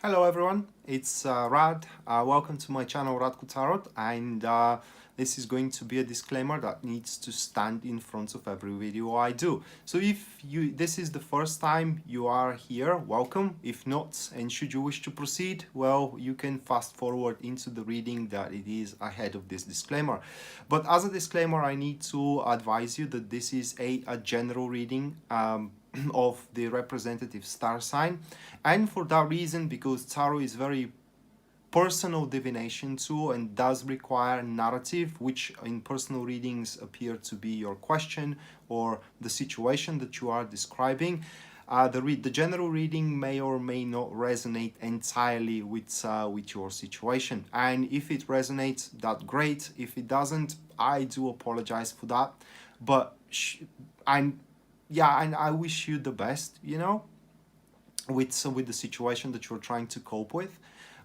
Hello everyone, it's Rad. Welcome to my channel Rad Tarot, and this is going to be a disclaimer that needs to stand in front of every video I do. So if this is the first time you are here, welcome. If not, and should you wish to proceed, well, you can fast forward into the reading that it is ahead of this disclaimer. But as a disclaimer, I need to advise you that this is a general reading of the representative star sign, and for that reason, because tarot is very personal divination tool and does require narrative, which in personal readings appear to be your question or the situation that you are describing. The general reading may or may not resonate entirely with your situation, and if it resonates, that's great. If it doesn't, I do apologize for that, but and I wish you the best, with the situation that you're trying to cope with.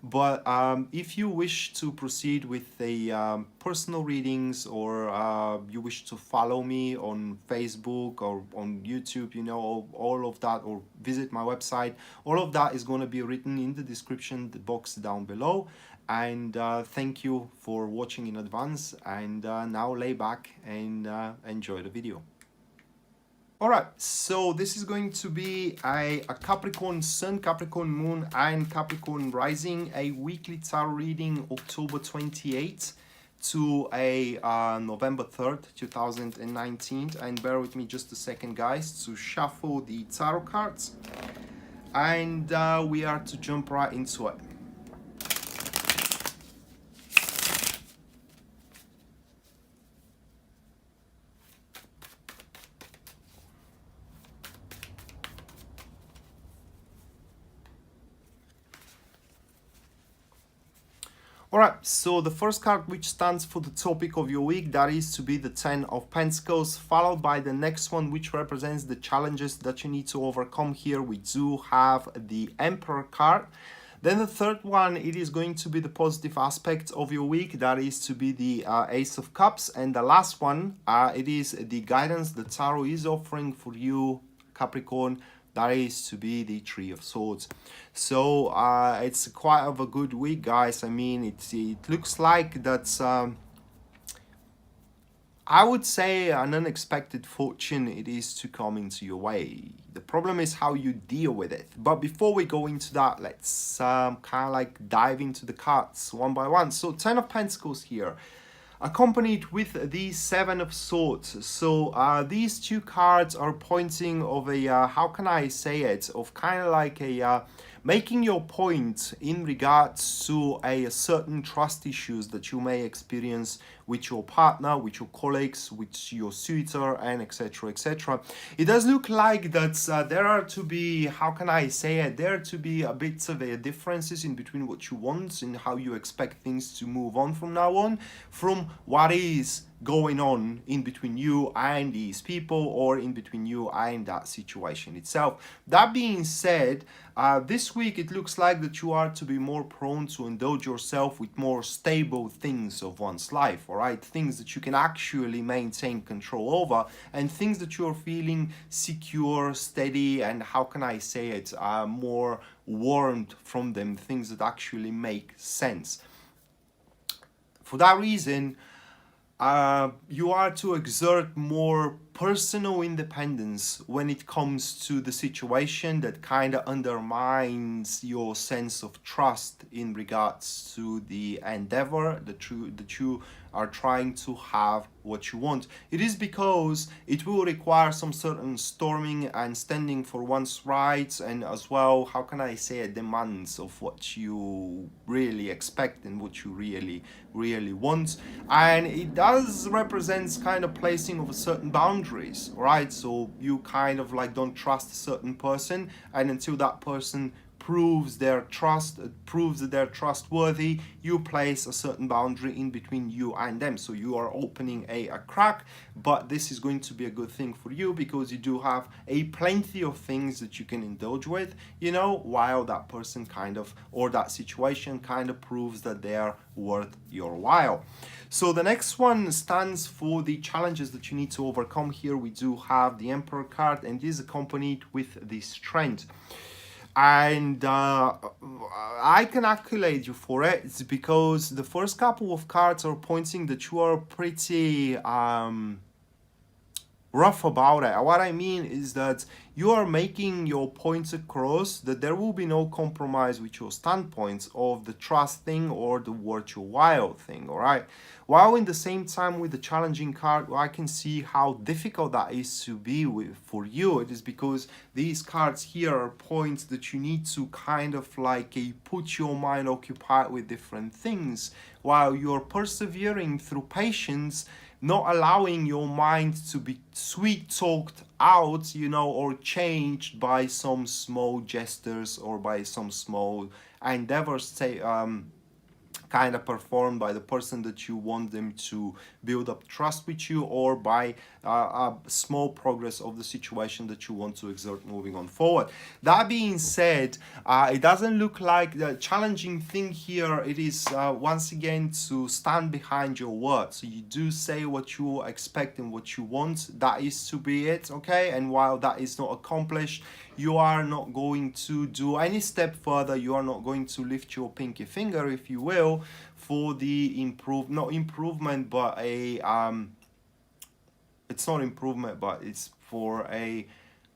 But if you wish to proceed with the personal readings, or you wish to follow me on Facebook or on YouTube, all of that, or visit my website, all of that is going to be written in the description box down below. And thank you for watching in advance, and now lay back and enjoy the video. Alright, so this is going to be a Capricorn Sun, Capricorn Moon, and Capricorn Rising, a weekly tarot reading October 28th to a November 3rd, 2019. And bear with me just a second, guys, to shuffle the tarot cards. And we are to jump right into it. Alright, so the first card, which stands for the topic of your week, that is to be the 10 of Pentacles, followed by the next one, which represents the challenges that you need to overcome. Here we do have the Emperor card. Then the third one, it is going to be the positive aspect of your week, that is to be the Ace of Cups. And the last one, it is the guidance the tarot is offering for you, Capricorn, that is to be the Three of Swords. So it's quite of a good week, guys. I mean, it looks like that's I would say an unexpected fortune it is to come into your way. The problem is how you deal with it. But before we go into that, let's kind of like dive into the cards one by one. So 10 of Pentacles here, accompanied with the 7 of Swords. So these two cards are pointing of a how can I say it, of kind of like a making your point in regards to a certain trust issues that you may experience with your partner, with your colleagues, with your suitor, and etc, etc. It does look like that there are to be, how can I say it, there are to be a bit of a differences in between what you want and how you expect things to move on from now on, from what is going on in between you and these people, or in between you and that situation itself. That being said, this week it looks like that you are to be more prone to indulge yourself with more stable things of one's life, all right? Things that you can actually maintain control over, and things that you're feeling secure, steady, and how can I say it, more warmed from them, things that actually make sense. For that reason, you are to exert more personal independence when it comes to the situation that kind of undermines your sense of trust in regards to the endeavor that you are trying to have what you want. It is because it will require some certain storming and standing for one's rights, and as well, how can I say it, demands of what you really expect and what you really want. And it does represent kind of placing of a certain boundaries, right? So you kind of like don't trust a certain person, and until that person proves their trust, proves that they're trustworthy, you place a certain boundary in between you and them. So you are opening a crack, but this is going to be a good thing for you because you do have a plenty of things that you can indulge with, while that person kind of, or that situation kind of proves that they are worth your while. So the next one stands for the challenges that you need to overcome. Here we do have the Emperor card, and is accompanied with the Strength. And I can accolade you for it. It's because the first couple of cards are pointing that you are pretty rough about it. What I mean is that you are making your points across, that there will be no compromise with your standpoints of the trust thing or the worth your while thing, all right? While in the same time with the challenging card, I can see how difficult that is to be with for you. It is because these cards here are points that you need to kind of like put your mind occupied with different things while you're persevering through patience, not allowing your mind to be sweet talked out, you know, or changed by some small gestures or by some small endeavors, say, kind of performed by the person that you want them to build up trust with you, or by a small progress of the situation that you want to exert moving on forward. That being said, it doesn't look like the challenging thing here. It is once again to stand behind your words. So you do say what you expect and what you want. That is to be it, okay? And while that is not accomplished, you are not going to do any step further. You are not going to lift your pinky finger, if you will, for the not improvement, but a it's not improvement, but it's for a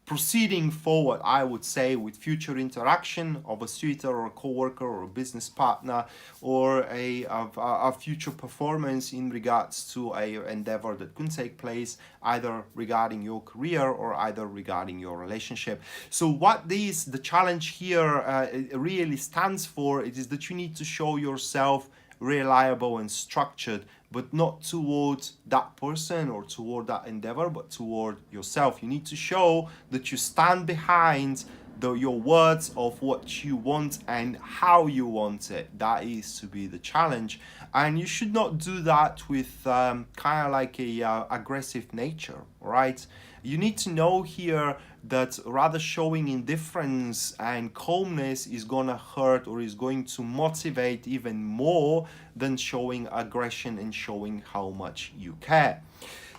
proceeding forward, I would say, with future interaction of a suitor or a co-worker or a business partner, or a future performance in regards to a endeavor that could take place either regarding your career or either regarding your relationship. So what the challenge here really stands for, it is that you need to show yourself reliable and structured, but not towards that person or toward that endeavor, but toward yourself. You need to show that you stand behind your words of what you want and how you want it. That is to be the challenge. And you should not do that with kind of like a aggressive nature, right? You need to know here that rather showing indifference and calmness is gonna hurt or is going to motivate even more than showing aggression and showing how much you care.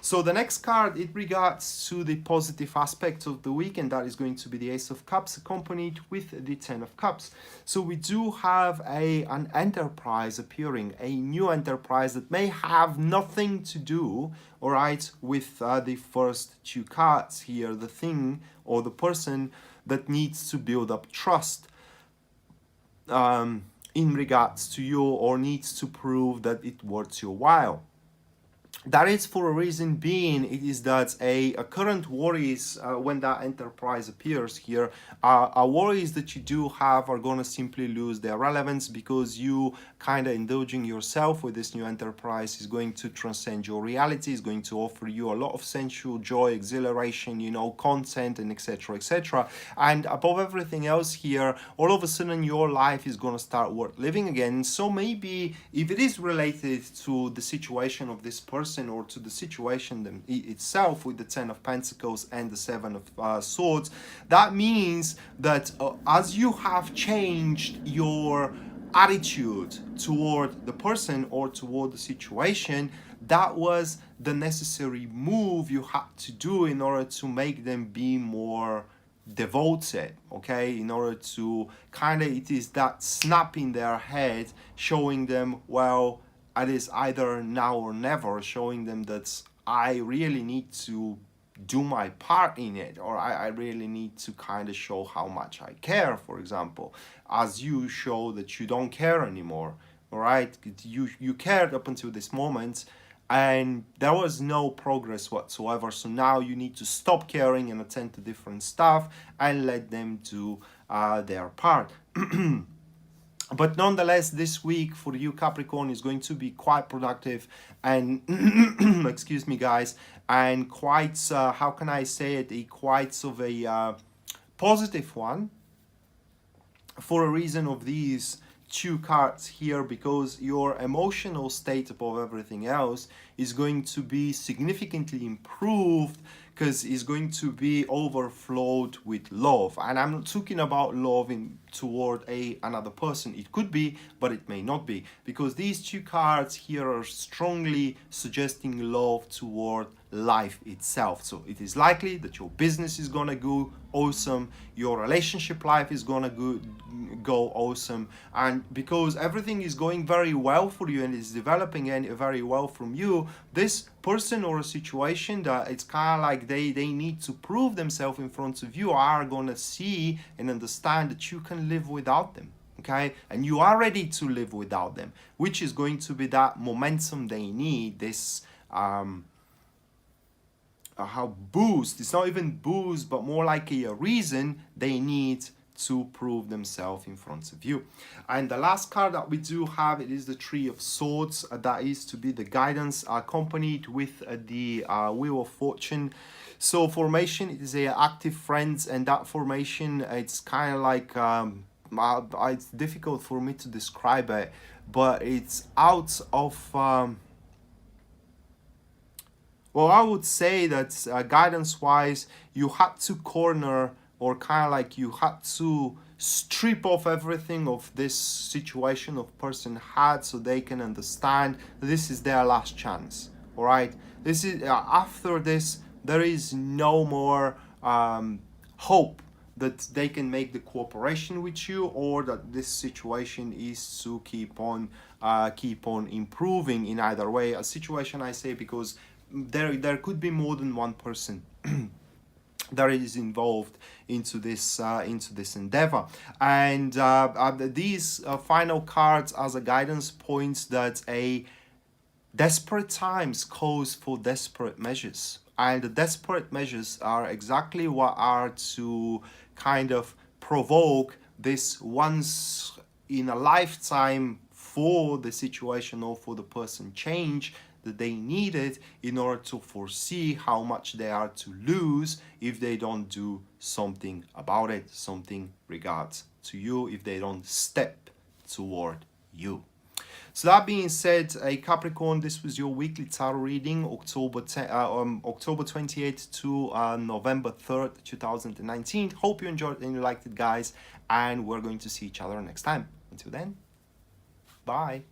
So the next card, it regards to the positive aspects of the week, and that is going to be the Ace of Cups accompanied with the Ten of Cups. So we do have an enterprise appearing, a new enterprise that may have nothing to do, all right, with the first two cards here, the thing or the person that needs to build up trust in regards to you, or needs to prove that it worth your while. That is for a reason being, it is that a current worries when that enterprise appears here, worries that you do have are going to simply lose their relevance, because you kind of indulging yourself with this new enterprise is going to transcend your reality, is going to offer you a lot of sensual joy, exhilaration, you know, content, and etc, etc. And above everything else here, all of a sudden your life is going to start worth living again. So maybe if it is related to the situation of this person, or to the situation itself with the Ten of Pentacles and the Seven of Swords, that means that as you have changed your attitude toward the person or toward the situation, that was the necessary move you had to do in order to make them be more devoted, okay, in order to kind of, it is that snap in their head showing them, well, it is either now or never, showing them that I really need to do my part in it, or I really need to kind of show how much I care, for example, as you show that you don't care anymore, all right? You cared up until this moment, and there was no progress whatsoever, so now you need to stop caring and attend to different stuff and let them do their part. But nonetheless, this week for you Capricorn is going to be quite productive and excuse me guys, and quite how can I say it, quite of a positive one, for a reason of these two cards here, because your emotional state above everything else is going to be significantly improved, because it's going to be overflowed with love. And I'm not talking about love toward another person. It could be, but it may not be, because these two cards here are strongly suggesting love toward life itself. So it is likely that your business is gonna go awesome, your relationship life is gonna go awesome, and because everything is going very well for you and is developing and very well from you, this person or a situation that it's kind of like they need to prove themselves in front of you are gonna see and understand that you can live without them. Okay, and you are ready to live without them, which is going to be that momentum they need, this how boost, it's not even boost, but more like a reason they need to prove themselves in front of you. And the last card that we do have, it is the Three of Swords. That is to be the guidance accompanied with the Wheel of Fortune. So formation, it is a active friends, and that formation, it's kind of like it's difficult for me to describe it, but it's out of well, I would say that guidance-wise, you had to corner, or kind of like you had to strip off everything of this situation of person had, so they can understand this is their last chance. All right, this is after this, there is no more hope that they can make the cooperation with you, or that this situation is to keep on improving in either way. A situation, I say, because there could be more than one person that is involved into this endeavor, and these final cards as a guidance points that a desperate times calls for desperate measures, and the desperate measures are exactly what are to kind of provoke this once in a lifetime for the situation or for the person change that they needed in order to foresee how much they are to lose if they don't do something about it, something regards to you, if they don't step toward you. So that being said, Capricorn, this was your weekly tarot reading, October 28th to November 3rd, 2019. Hope you enjoyed and you liked it, guys, and we're going to see each other next time. Until then, bye.